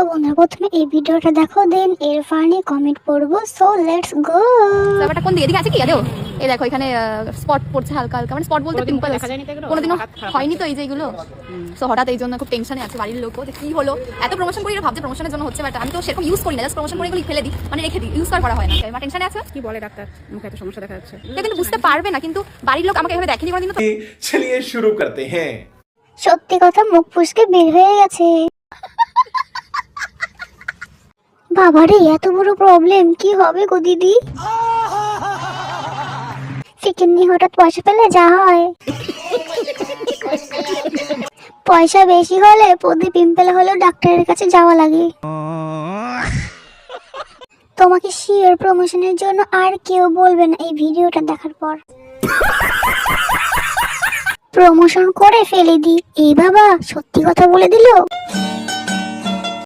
বন্ধুরা, প্রথমে এই ভিডিওটা দেখো, দেন এর ফানি কমেন্ট পড়বো। So let's go. ব্যাপারটা কোন দিকে আছে কি আদেও? এই দেখো এখানে স্পট পড়ছে হালকা হালকা, মানে স্পট বলতে পিম্পল আছে। কোনোদিনও হয়নি তো এই যে এইগুলো। সো হঠাৎ এই জন্য খুব টেনশনে আছে বাড়ির লোকও, যে কি হলো, এত প্রমোশন করি, ভাবছে প্রমোশনের জন্য হচ্ছে, বাট আমি তো সেরকম ইউজ করি না, জাস্ট প্রমোশন করে এগুলো ফেলে দিই, মানে রেখে দিই, ইউজ করা হয় না। আমার টেনশনে আছে। কি বলে ডাক্তার, মুখে এত সমস্যা দেখা যাচ্ছে। কিন্তু বুঝতে পারবে না, কিন্তু বাড়ির লোক আমাকে এভাবে দেখেনি কোনোদিন। তো चलिए शुरू करते हैं। সত্যি কথা মুখ ফুসকে বের হয়ে গেছে। বাবারে, এত বড় প্রবলেম, কি হবে গো দিদি? ফিকিন্নি হঠাৎ পয়সা পেলে যা হয়। পয়সা বেশি হলে প্রতি পিম্পল হলেও ডাক্তারের কাছে যাওয়া লাগে। তোমাকে শিওর প্রমোশনের জন্য আর কেউ বলবে না এই ভিডিওটা দেখার পর। প্রমোশন করে ফেলে দি। এই বাবা সত্যি কথা বলে দিল।